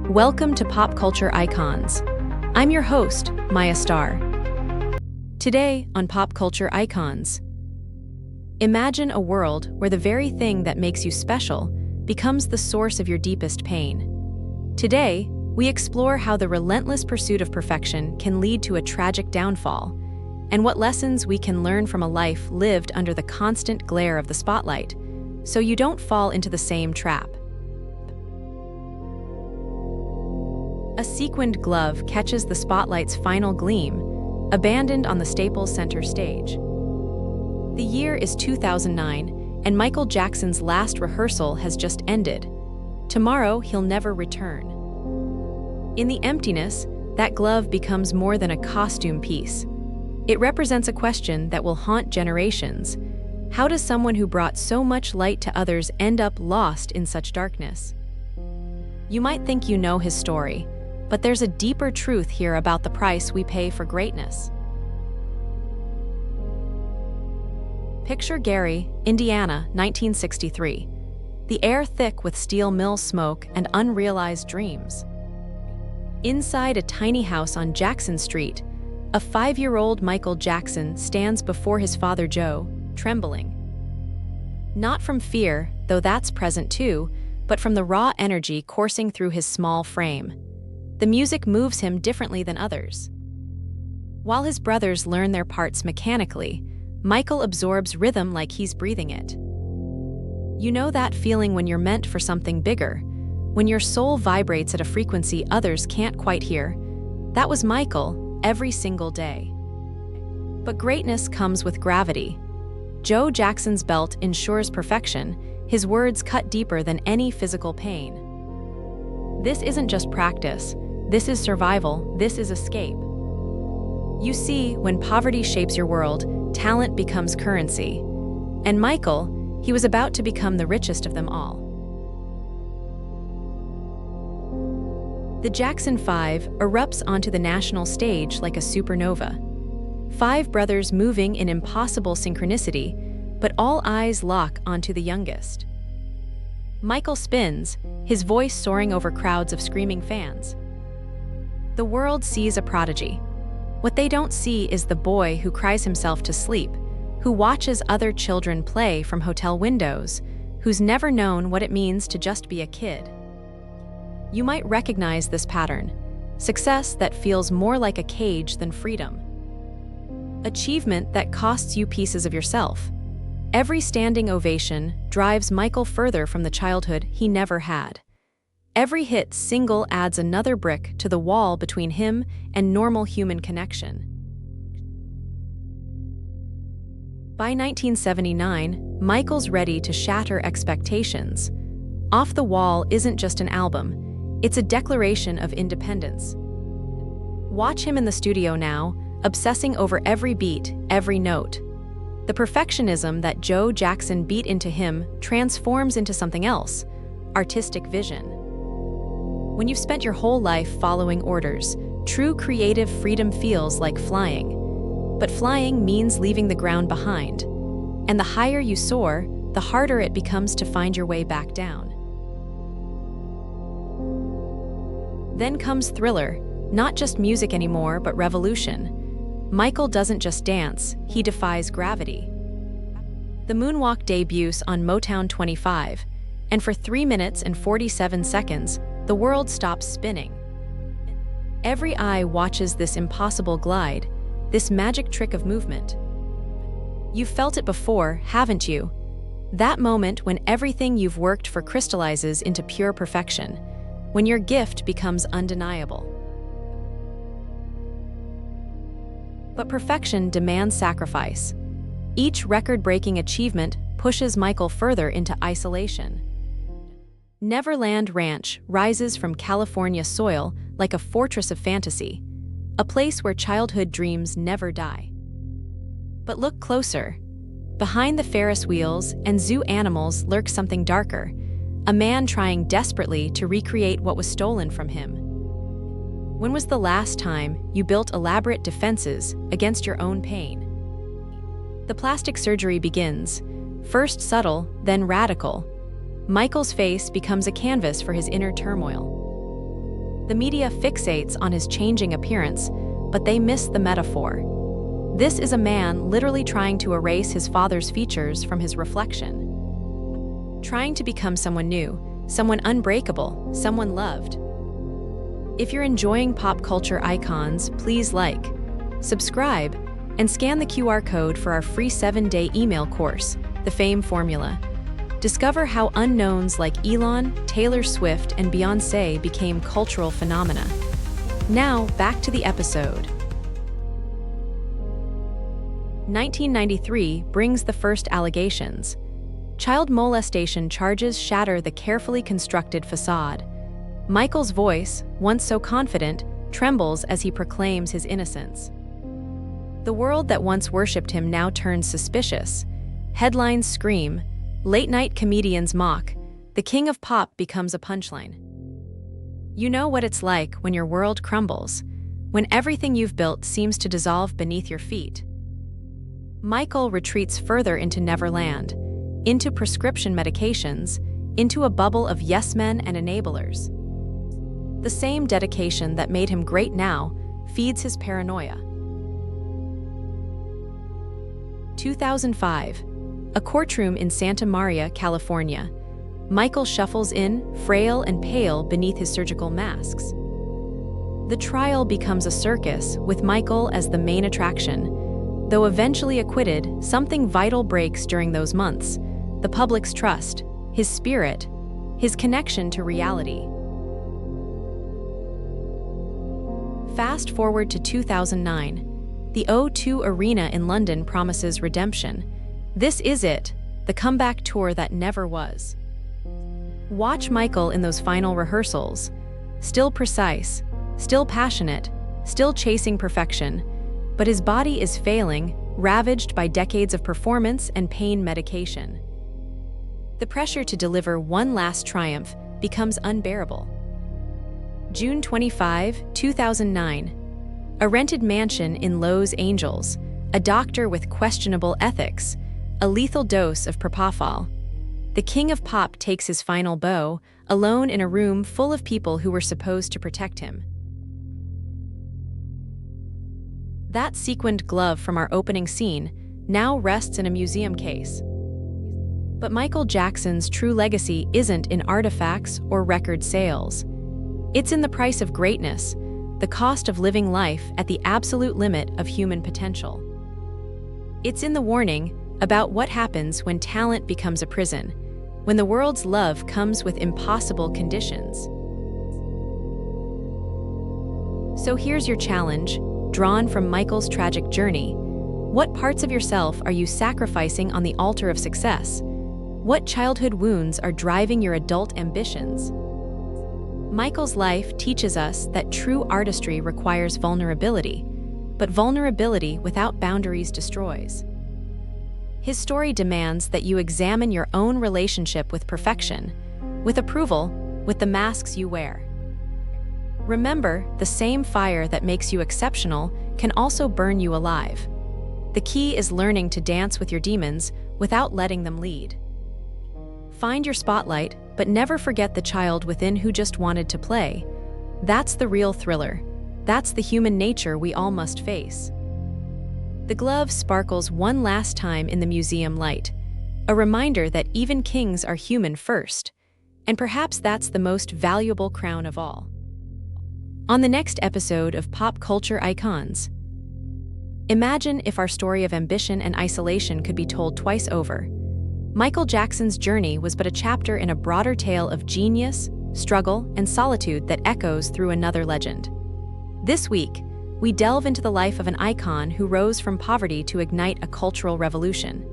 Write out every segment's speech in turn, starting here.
Welcome to Pop Culture Icons. I'm your host, Maya Starr. Today on Pop Culture Icons, imagine a world where the very thing that makes you special becomes the source of your deepest pain. Today, we explore how the relentless pursuit of perfection can lead to a tragic downfall, and what lessons we can learn from a life lived under the constant glare of the spotlight, so you don't fall into the same trap. A sequined glove catches the spotlight's final gleam, abandoned on the Staples Center stage. The year is 2009, and Michael Jackson's last rehearsal has just ended. Tomorrow, he'll never return. In the emptiness, that glove becomes more than a costume piece. It represents a question that will haunt generations. How does someone who brought so much light to others end up lost in such darkness? You might think you know his story, but there's a deeper truth here about the price we pay for greatness. Picture Gary, Indiana, 1963. The air thick with steel mill smoke and unrealized dreams. Inside a tiny house on Jackson Street, a 5-year-old Michael Jackson stands before his father Joe, trembling. Not from fear, though that's present too, but from the raw energy coursing through his small frame. The music moves him differently than others. While his brothers learn their parts mechanically, Michael absorbs rhythm like he's breathing it. You know that feeling when you're meant for something bigger, when your soul vibrates at a frequency others can't quite hear? That was Michael every single day. But greatness comes with gravity. Joe Jackson's belt ensures perfection. His words cut deeper than any physical pain. This isn't just practice. This is survival. This is escape. You see, when poverty shapes your world, talent becomes currency. And Michael, he was about to become the richest of them all. The Jackson 5 erupts onto the national stage like a supernova. 5 brothers moving in impossible synchronicity, but all eyes lock onto the youngest. Michael spins, his voice soaring over crowds of screaming fans. The world sees a prodigy. What they don't see is the boy who cries himself to sleep, who watches other children play from hotel windows, who's never known what it means to just be a kid. You might recognize this pattern: success that feels more like a cage than freedom. Achievement that costs you pieces of yourself. Every standing ovation drives Michael further from the childhood he never had. Every hit single adds another brick to the wall between him and normal human connection. By 1979, Michael's ready to shatter expectations. Off the Wall isn't just an album, it's a declaration of independence. Watch him in the studio now, obsessing over every beat, every note. The perfectionism that Joe Jackson beat into him transforms into something else: artistic vision. When you've spent your whole life following orders, true creative freedom feels like flying. But flying means leaving the ground behind. And the higher you soar, the harder it becomes to find your way back down. Then comes Thriller, not just music anymore, but revolution. Michael doesn't just dance, he defies gravity. The moonwalk debuts on Motown 25, and for 3 minutes and 47 seconds, the world stops spinning. Every eye watches this impossible glide, this magic trick of movement. You've felt it before, haven't you? That moment when everything you've worked for crystallizes into pure perfection, when your gift becomes undeniable. But perfection demands sacrifice. Each record-breaking achievement pushes Michael further into isolation. Neverland Ranch rises from California soil like a fortress of fantasy, a place where childhood dreams never die. But look closer. Behind the Ferris wheels and zoo animals lurks something darker, a man trying desperately to recreate what was stolen from him. When was the last time you built elaborate defenses against your own pain? The plastic surgery begins, first subtle, then radical. Michael's face becomes a canvas for his inner turmoil. The media fixates on his changing appearance, but they miss the metaphor. This is a man literally trying to erase his father's features from his reflection. Trying to become someone new, someone unbreakable, someone loved. If you're enjoying pop culture icons, please like, subscribe, and scan the QR code for our free 7-day email course, The Fame Formula. Discover how unknowns like Elon, Taylor Swift, and Beyoncé became cultural phenomena. Now, back to the episode. 1993 brings the first allegations. Child molestation charges shatter the carefully constructed facade. Michael's voice, once so confident, trembles as he proclaims his innocence. The world that once worshipped him now turns suspicious. Headlines scream, late-night comedians mock, the king of pop becomes a punchline. You know what it's like when your world crumbles, when everything you've built seems to dissolve beneath your feet. Michael retreats further into Neverland, into prescription medications, into a bubble of yes-men and enablers. The same dedication that made him great now feeds his paranoia. 2005, a courtroom in Santa Maria, California. Michael shuffles in, frail and pale beneath his surgical masks. The trial becomes a circus, with Michael as the main attraction. Though eventually acquitted, something vital breaks during those months: the public's trust, his spirit, his connection to reality. Fast forward to 2009. The O2 Arena in London promises redemption. This is it, the comeback tour that never was. Watch Michael in those final rehearsals. Still precise, still passionate, still chasing perfection. But his body is failing, ravaged by decades of performance and pain medication. The pressure to deliver one last triumph becomes unbearable. June 25, 2009. A rented mansion in Los Angeles, a doctor with questionable ethics, a lethal dose of propofol. The king of pop takes his final bow, alone in a room full of people who were supposed to protect him. That sequined glove from our opening scene now rests in a museum case. But Michael Jackson's true legacy isn't in artifacts or record sales. It's in the price of greatness, the cost of living life at the absolute limit of human potential. It's in the warning about what happens when talent becomes a prison, when the world's love comes with impossible conditions. So here's your challenge, drawn from Michael's tragic journey. What parts of yourself are you sacrificing on the altar of success? What childhood wounds are driving your adult ambitions? Michael's life teaches us that true artistry requires vulnerability, but vulnerability without boundaries destroys. His story demands that you examine your own relationship with perfection, with approval, with the masks you wear. Remember, the same fire that makes you exceptional can also burn you alive. The key is learning to dance with your demons without letting them lead. Find your spotlight, but never forget the child within who just wanted to play. That's the real thriller. That's the human nature we all must face. The glove sparkles one last time in the museum light, a reminder that even kings are human first. And perhaps that's the most valuable crown of all. On the next episode of Pop Culture Icons, imagine if our story of ambition and isolation could be told twice over. Michael Jackson's journey was but a chapter in a broader tale of genius, struggle, and solitude that echoes through another legend. This week, we delve into the life of an icon who rose from poverty to ignite a cultural revolution.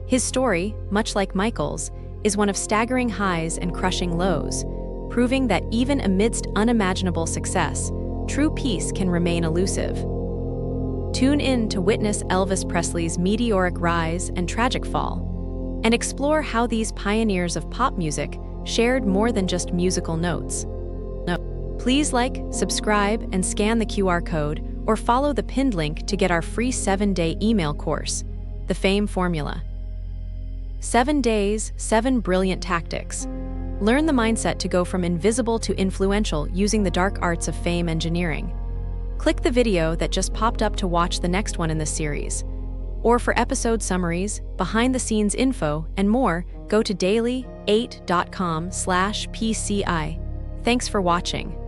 His story, much like Michael's, is one of staggering highs and crushing lows, proving that even amidst unimaginable success, true peace can remain elusive. Tune in to witness Elvis Presley's meteoric rise and tragic fall, and explore how these pioneers of pop music shared more than just musical notes. Please like, subscribe, and scan the QR code, or follow the pinned link to get our free 7-day email course, The Fame Formula. 7 days, 7 brilliant tactics. Learn the mindset to go from invisible to influential using the dark arts of fame engineering. Click the video that just popped up to watch the next one in this series. Or for episode summaries, behind-the-scenes info, and more, go to daily8.com/PCI. Thanks for watching.